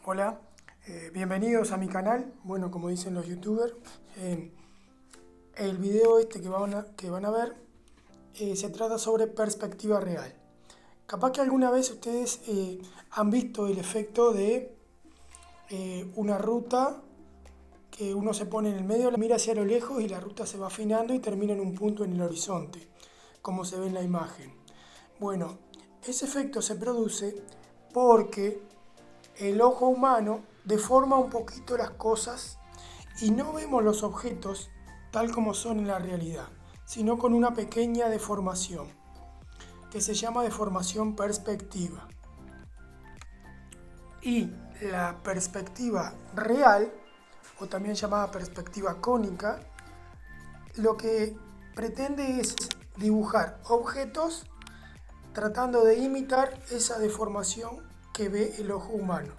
Hola, bienvenidos a mi canal. Bueno, como dicen los youtubers, el video que van a ver se trata sobre perspectiva real. Capaz que alguna vez ustedes han visto el efecto de una ruta que uno se pone en el medio, mira hacia lo lejos y la ruta se va afinando y termina en un punto en el horizonte, como se ve en la imagen. Bueno, ese efecto se produce porque el ojo humano deforma un poquito las cosas y no vemos los objetos tal como son en la realidad, sino con una pequeña deformación, que se llama deformación perspectiva. Y la perspectiva real, o también llamada perspectiva cónica, lo que pretende es dibujar objetos tratando de imitar esa deformación que ve el ojo humano,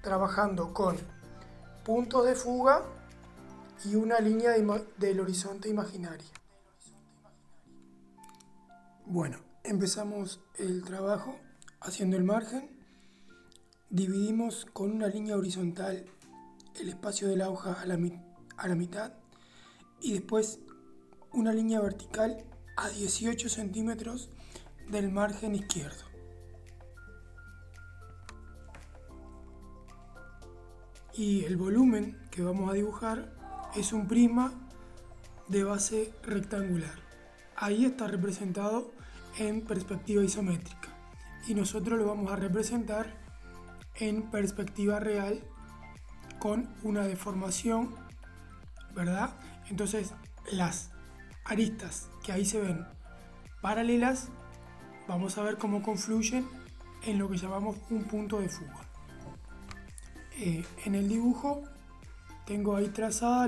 trabajando con puntos de fuga y una línea del horizonte imaginaria. Bueno, empezamos el trabajo haciendo el margen. Dividimos con una línea horizontal el espacio de la hoja a la mitad y después una línea vertical a 18 centímetros del margen izquierdo. Y el volumen que vamos a dibujar es un prisma de base rectangular. Ahí está representado en perspectiva isométrica y nosotros lo vamos a representar en perspectiva real con una deformación, ¿verdad? Entonces las aristas que ahí se ven paralelas, vamos a ver cómo confluyen en lo que llamamos un punto de fuga. En el dibujo tengo ahí trazada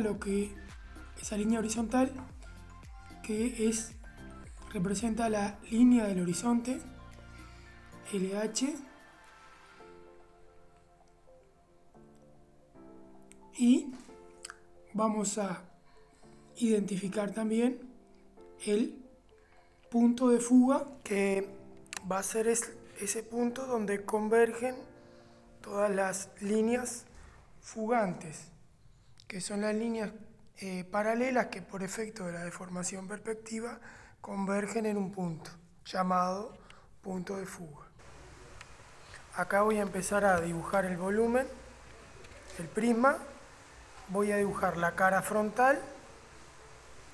esa línea horizontal que representa la línea del horizonte, LH, y vamos a identificar también el punto de fuga, que va a ser ese punto donde convergen todas las líneas fugantes, que son las líneas paralelas que por efecto de la deformación perspectiva convergen en un punto llamado punto de fuga. Acá voy a empezar a dibujar el volumen, el prisma. Voy a dibujar la cara frontal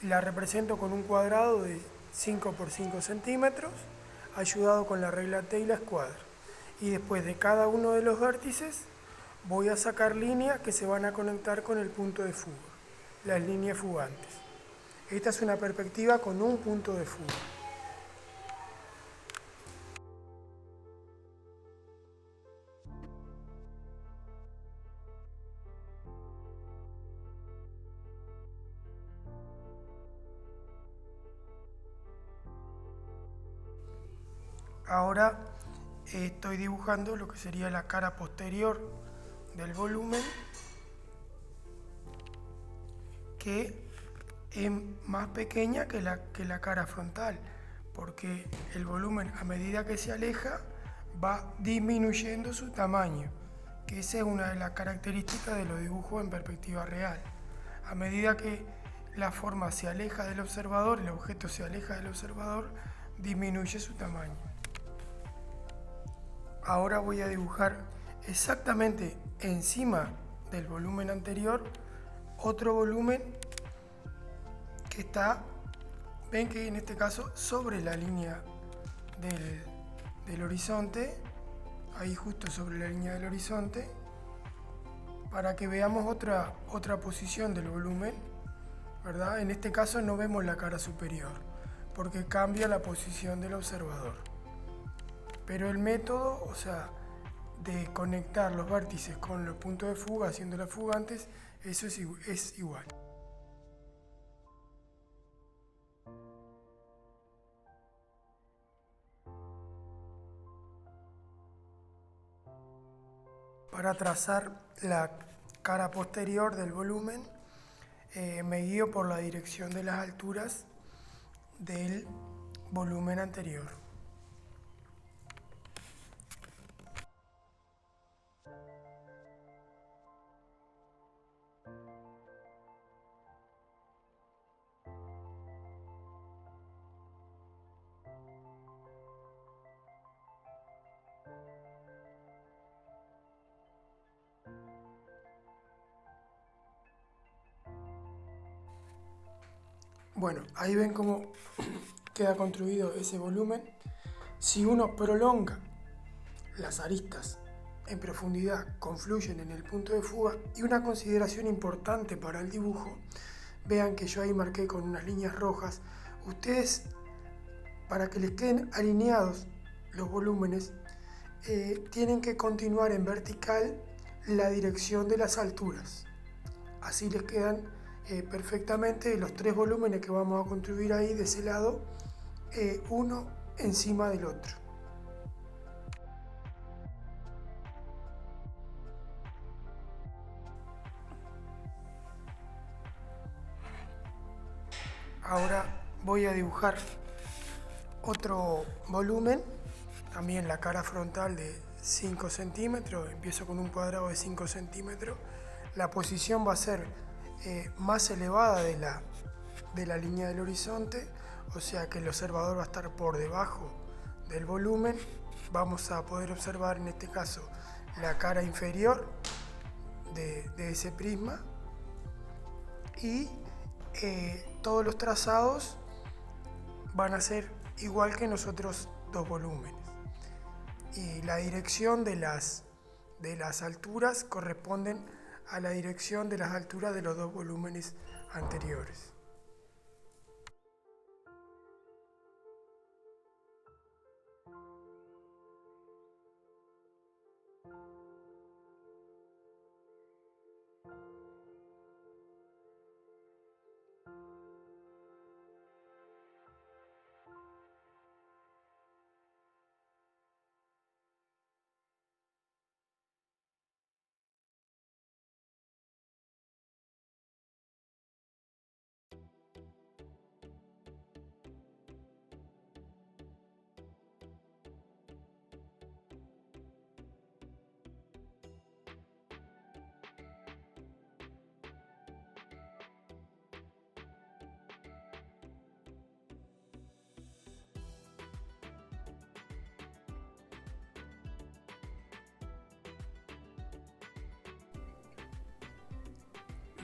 y la represento con un cuadrado de 5 por 5 centímetros, ayudado con la regla T y la escuadra. Y después de cada uno de los vértices voy a sacar líneas que se van a conectar con el punto de fuga, las líneas fugantes. Esta es una perspectiva con un punto de fuga. Ahora estoy dibujando lo que sería la cara posterior del volumen, que es más pequeña que la cara frontal, porque el volumen, a medida que se aleja, va disminuyendo su tamaño, que esa es una de las características de los dibujos en perspectiva real. A medida que la forma se aleja del observador, el objeto se aleja del observador, disminuye su tamaño. Ahora voy a dibujar exactamente encima del volumen anterior otro volumen que está, ven que en este caso sobre la línea del horizonte, ahí justo sobre la línea del horizonte, para que veamos otra posición del volumen, ¿verdad? En este caso no vemos la cara superior, porque cambia la posición del observador. Pero el método, o sea, de conectar los vértices con los puntos de fuga, haciéndolas fugantes, eso es igual. Para trazar la cara posterior del volumen, me guío por la dirección de las alturas del volumen anterior. Bueno, ahí ven cómo queda construido ese volumen. Si uno prolonga las aristas en profundidad, confluyen en el punto de fuga. Y una consideración importante para el dibujo, vean que yo ahí marqué con unas líneas rojas. Ustedes, para que les queden alineados los volúmenes, tienen que continuar en vertical la dirección de las alturas. Así les quedan perfectamente los tres volúmenes que vamos a construir ahí de ese lado, uno encima del otro. Ahora voy a dibujar otro volumen, también la cara frontal de 5 centímetros, empiezo con un cuadrado de 5 centímetros. La posición va a ser más elevada de la línea del horizonte, o sea que el observador va a estar por debajo del volumen. Vamos a poder observar en este caso la cara inferior de ese prisma y todos los trazados van a ser igual que en los otros dos volúmenes. Y la dirección de las alturas corresponden a la dirección de las alturas de los dos volúmenes anteriores.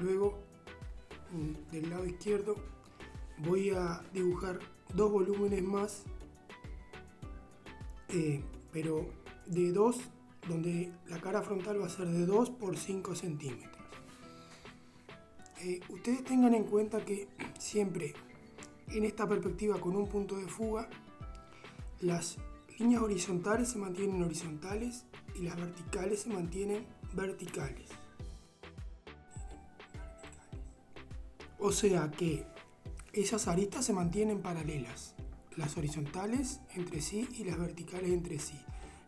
Luego, del lado izquierdo, voy a dibujar dos volúmenes más, pero de 2, donde la cara frontal va a ser de 2 por 5 centímetros. Ustedes tengan en cuenta que siempre en esta perspectiva con un punto de fuga, las líneas horizontales se mantienen horizontales y las verticales se mantienen verticales. O sea que esas aristas se mantienen paralelas, las horizontales entre sí y las verticales entre sí.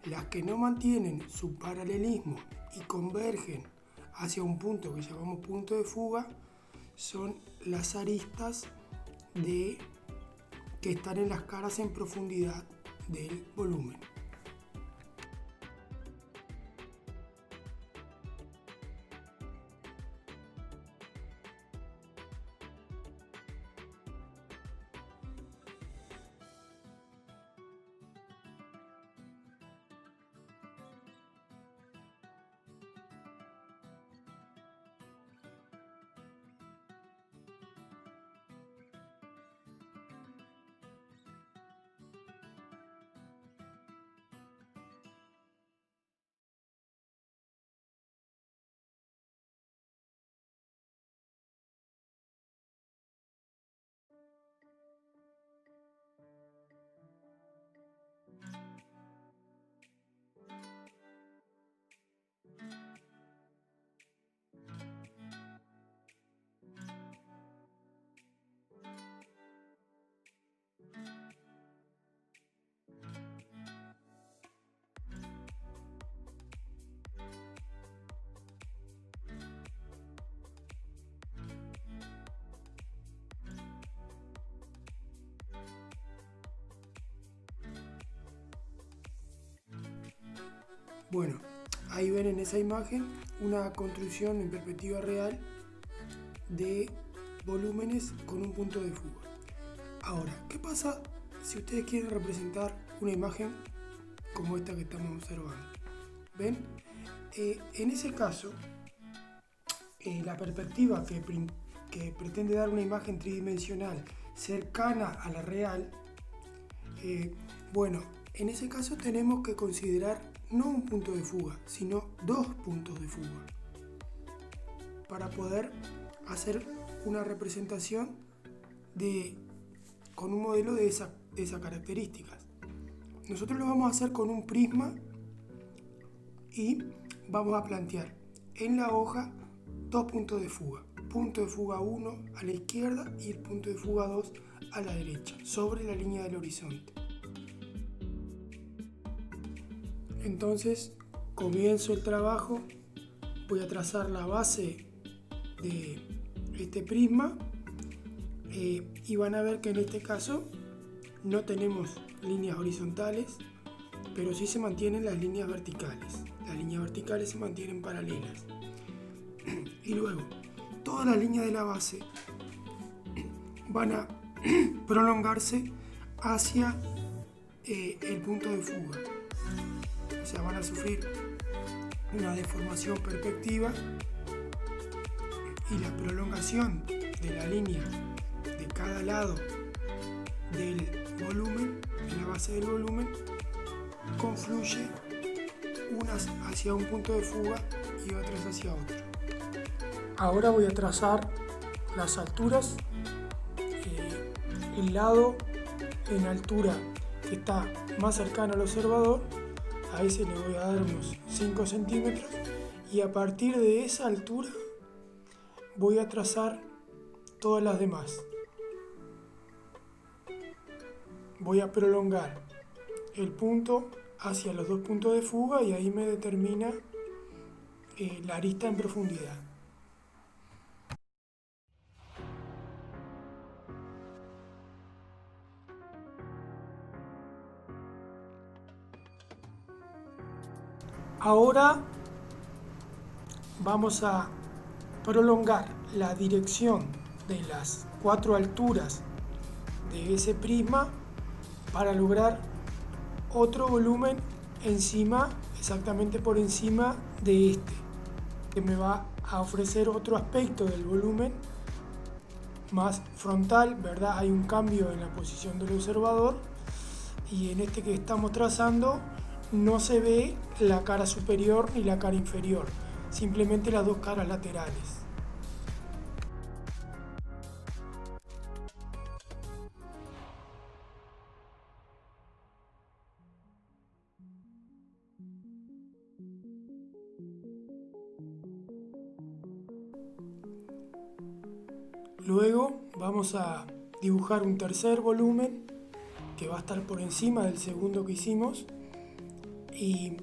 Las que no mantienen su paralelismo y convergen hacia un punto que llamamos punto de fuga son las aristas que están en las caras en profundidad del volumen. Bueno, ahí ven en esa imagen una construcción en perspectiva real de volúmenes con un punto de fuga. Ahora, ¿qué pasa si ustedes quieren representar una imagen como esta que estamos observando? ¿Ven? En ese caso, la perspectiva que que pretende dar una imagen tridimensional cercana a la real, bueno, en ese caso tenemos que considerar no un punto de fuga, sino dos puntos de fuga, para poder hacer una representación con un modelo de esas características. Nosotros lo vamos a hacer con un prisma y vamos a plantear en la hoja dos puntos de fuga. Punto de fuga 1 a la izquierda y el punto de fuga 2 a la derecha, sobre la línea del horizonte. Entonces comienzo el trabajo, voy a trazar la base de este prisma y van a ver que en este caso no tenemos líneas horizontales, pero sí se mantienen las líneas verticales. Las líneas verticales se mantienen paralelas. Y luego, todas las líneas de la base van a prolongarse hacia el punto de fuga. O sea, van a sufrir una deformación perspectiva y la prolongación de la línea de cada lado del volumen, en la base del volumen, confluye unas hacia un punto de fuga y otras hacia otro. Ahora voy a trazar las alturas. El lado en altura que está más cercano al observador, a ese le voy a dar unos 5 centímetros, y a partir de esa altura voy a trazar todas las demás. Voy a prolongar el punto hacia los dos puntos de fuga y ahí me determina la arista en profundidad. Ahora vamos a prolongar la dirección de las 4 alturas de ese prisma para lograr otro volumen encima, exactamente por encima de este, que me va a ofrecer otro aspecto del volumen más frontal, ¿verdad? Hay un cambio en la posición del observador y en este que estamos trazando no se ve la cara superior ni la cara inferior, simplemente las dos caras laterales. Luego vamos a dibujar un tercer volumen que va a estar por encima del segundo que hicimos, y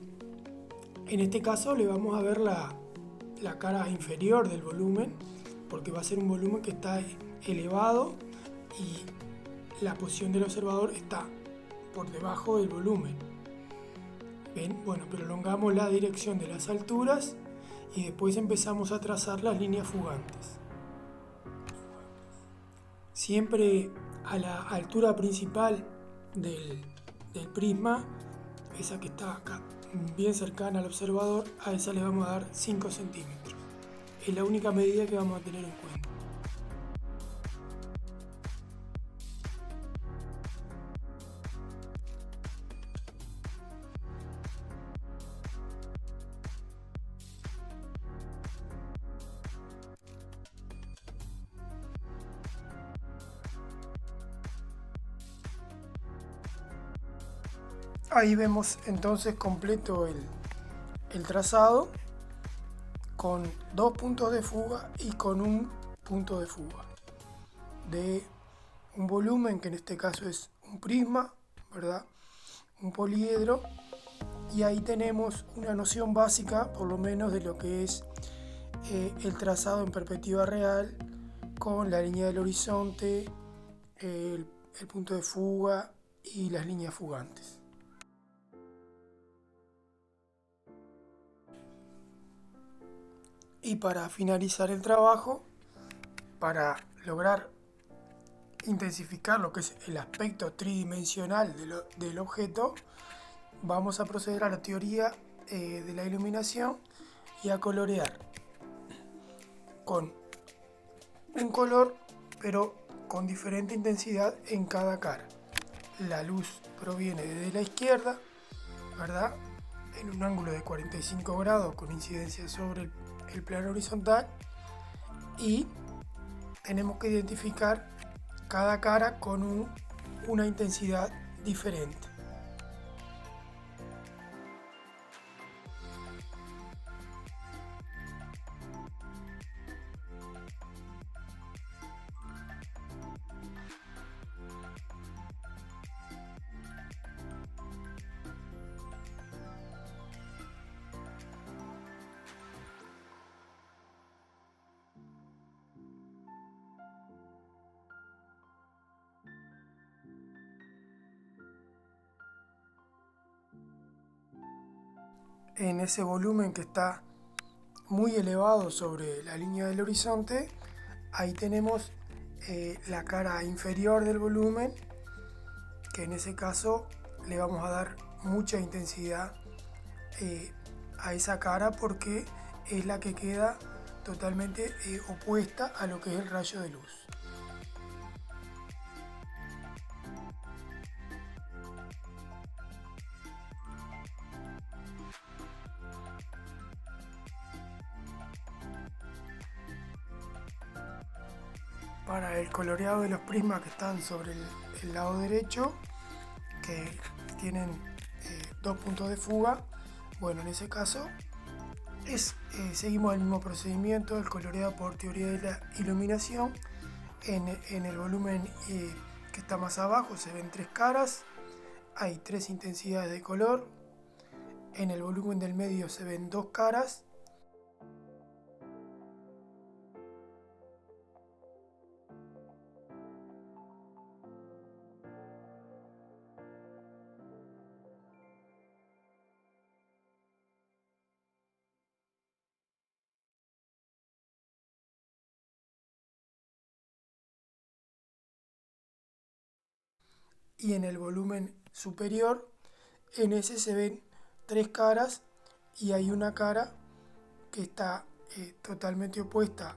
en este caso le vamos a ver la cara inferior del volumen, porque va a ser un volumen que está elevado y la posición del observador está por debajo del volumen. ¿Ven? Bueno, prolongamos la dirección de las alturas y después empezamos a trazar las líneas fugantes. Siempre a la altura principal del prisma, esa que está acá bien cercana al observador, a esa le vamos a dar 5 centímetros. Es la única medida que vamos a tener en cuenta. Ahí vemos entonces completo el trazado con 2 puntos de fuga y con un punto de fuga de un volumen que en este caso es un prisma, ¿verdad? Un poliedro, y ahí tenemos una noción básica por lo menos de lo que es el trazado en perspectiva real con la línea del horizonte, el punto de fuga y las líneas fugantes. Y para finalizar el trabajo, para lograr intensificar lo que es el aspecto tridimensional del objeto, vamos a proceder a la teoría de la iluminación y a colorear con un color, pero con diferente intensidad en cada cara. La luz proviene desde la izquierda, ¿verdad? En un ángulo de 45 grados con incidencia sobre el plano horizontal, y tenemos que identificar cada cara con una intensidad diferente. En ese volumen que está muy elevado sobre la línea del horizonte, ahí tenemos la cara inferior del volumen, que en ese caso le vamos a dar mucha intensidad a esa cara porque es la que queda totalmente opuesta a lo que es el rayo de luz. Para el coloreado de los prismas que están sobre el lado derecho, que tienen dos puntos de fuga, bueno, en ese caso seguimos el mismo procedimiento, el coloreado por teoría de la iluminación. En el volumen que está más abajo se ven tres caras, hay tres intensidades de color. En el volumen del medio se ven dos caras. Y en el volumen superior, en ese se ven tres caras y hay una cara que está totalmente opuesta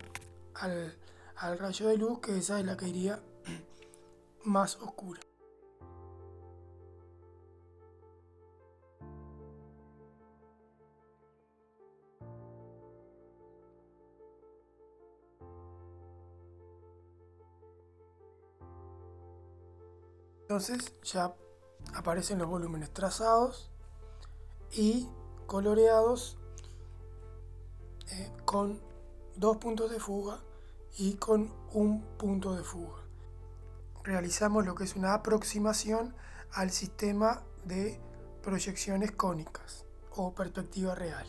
al rayo de luz, que esa es la que iría más oscura. Entonces ya aparecen los volúmenes trazados y coloreados con dos puntos de fuga y con un punto de fuga. Realizamos lo que es una aproximación al sistema de proyecciones cónicas o perspectiva real.